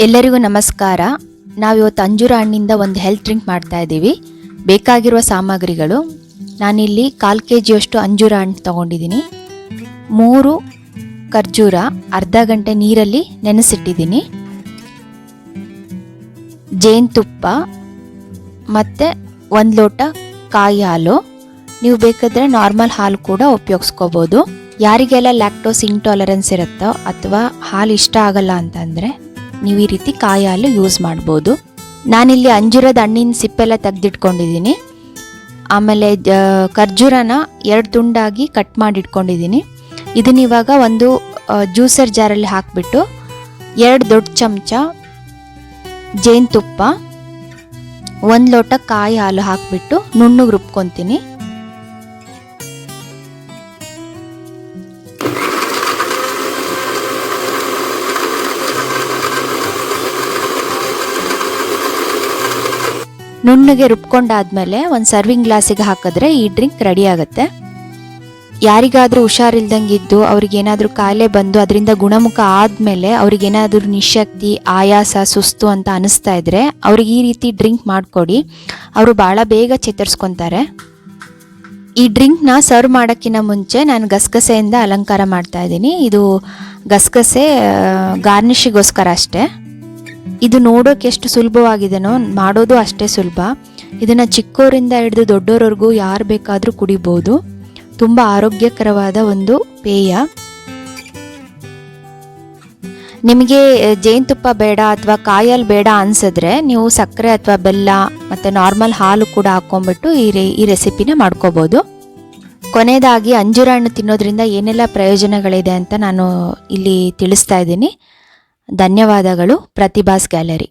ಎಲ್ಲರಿಗೂ ನಮಸ್ಕಾರ. ನಾವಿವತ್ತು ಅಂಜೂರ ಹಣ್ಣಿಂದ ಒಂದು ಹೆಲ್ತ್ ಡ್ರಿಂಕ್ ಮಾಡ್ತಾ ಇದ್ದೀವಿ. ಬೇಕಾಗಿರುವ ಸಾಮಗ್ರಿಗಳು, ನಾನಿಲ್ಲಿ 1/4 kg ಅಂಜೂರ ಹಣ್ಣು ತೊಗೊಂಡಿದ್ದೀನಿ. 3 ಖರ್ಜೂರ ಅರ್ಧ ಗಂಟೆ ನೀರಲ್ಲಿ ನೆನೆಸಿಟ್ಟಿದ್ದೀನಿ. ಜೇನುತುಪ್ಪ ಮತ್ತು 1 ಲೋಟ ಕಾಯಿ ಹಾಲು. ನೀವು ಬೇಕಾದರೆ ನಾರ್ಮಲ್ ಹಾಲು ಕೂಡ ಉಪಯೋಗಿಸ್ಕೋಬೋದು. ಯಾರಿಗೆಲ್ಲ ಲ್ಯಾಕ್ಟೋಸ್ ಇಂಟಾಲರೆನ್ಸ್ ಇರುತ್ತೋ ಅಥವಾ ಹಾಲು ಇಷ್ಟ ಆಗಲ್ಲ ಅಂತಂದರೆ ನೀವು ಈ ರೀತಿ ಕಾಯಿ ಹಾಲು ಯೂಸ್ ಮಾಡ್ಬೋದು. ನಾನಿಲ್ಲಿ ಅಂಜೂರದ ಹಣ್ಣಿನ ಸಿಪ್ಪೆಲ್ಲ ತೆಗೆದಿಟ್ಕೊಂಡಿದ್ದೀನಿ. ಆಮೇಲೆ ಖರ್ಜೂರನ 2 ತುಂಡಾಗಿ ಕಟ್ ಮಾಡಿ ಇಟ್ಕೊಂಡಿದ್ದೀನಿ. ಇದನ್ನ ಇವಾಗ ಒಂದು ಜ್ಯೂಸರ್ ಜಾರಲ್ಲಿ ಹಾಕಿಬಿಟ್ಟು 2 ದೊಡ್ಡ ಚಮಚ ಜೇನುತುಪ್ಪ, 1 ಲೋಟ ಕಾಯಿ ಹಾಲು ಹಾಕಿಬಿಟ್ಟು ನುಣ್ಣಗೆ ರುಬ್ಕೊತೀನಿ. ನುಣ್ಣಗೆ ರುಬ್ಕೊಂಡಾದ್ಮೇಲೆ ಒಂದು ಸರ್ವಿಂಗ್ ಗ್ಲಾಸಿಗೆ ಹಾಕಿದ್ರೆ ಈ ಡ್ರಿಂಕ್ ರೆಡಿ ಆಗುತ್ತೆ. ಯಾರಿಗಾದರೂ ಹುಷಾರಿಲ್ದಂಗಿದ್ದು ಅವ್ರಿಗೇನಾದರೂ ಕಾಯಿಲೆ ಬಂದು ಅದರಿಂದ ಗುಣಮುಖ ಆದಮೇಲೆ ಅವ್ರಿಗೇನಾದರೂ ನಿಶಕ್ತಿ, ಆಯಾಸ, ಸುಸ್ತು ಅಂತ ಅನಿಸ್ತಾ ಇದ್ದರೆ ಅವ್ರಿಗೆ ಈ ರೀತಿ ಡ್ರಿಂಕ್ ಮಾಡಿಕೊಡಿ. ಅವರು ಭಾಳ ಬೇಗ ಚೇತರಿಸ್ಕೊತಾರೆ. ಈ ಡ್ರಿಂಕ್ನ ಸರ್ವ್ ಮಾಡೋಕ್ಕಿಂತ ಮುಂಚೆ ನಾನು ಗಸಗಸೆಯಿಂದ ಅಲಂಕಾರ ಮಾಡ್ತಾ ಇದ್ದೀನಿ. ಇದು ಗಸಗಸೆ ಗಾರ್ನಿಷಿಗೋಸ್ಕರ ಅಷ್ಟೇ. ಇದು ನೋಡೋಕೆ ಎಷ್ಟು ಸುಲಭವಾಗಿದೆನೋ ಮಾಡೋದು ಅಷ್ಟೇ ಸುಲಭ. ಇದನ್ನು ಚಿಕ್ಕವರಿಂದ ಹಿಡಿದು ದೊಡ್ಡೋರವರೆಗೂ ಯಾರು ಬೇಕಾದರೂ ಕುಡಿಬೋದು. ತುಂಬ ಆರೋಗ್ಯಕರವಾದ ಒಂದು ಪೇಯ. ನಿಮಗೆ ಜೇನುತುಪ್ಪ ಬೇಡ ಅಥವಾ ಕಾಯಲ್ಲಿ ಬೇಡ ಅನಿಸಿದ್ರೆ ನೀವು ಸಕ್ಕರೆ ಅಥವಾ ಬೆಲ್ಲ ಮತ್ತು ನಾರ್ಮಲ್ ಹಾಲು ಕೂಡ ಹಾಕ್ಕೊಂಬಿಟ್ಟು ಈ ರೆಸಿಪಿನ ಮಾಡ್ಕೋಬೋದು. ಕೊನೆಯದಾಗಿ ಅಂಜೂರ ಹಣ್ಣು ತಿನ್ನೋದ್ರಿಂದ ಏನೆಲ್ಲ ಪ್ರಯೋಜನಗಳಿದೆ ಅಂತ ನಾನು ಇಲ್ಲಿ ತಿಳಿಸ್ತಾ ಇದ್ದೀನಿ. ಧನ್ಯವಾದಗಳು. ಪ್ರತಿಭಾಸ್ ಗ್ಯಾಲರಿ.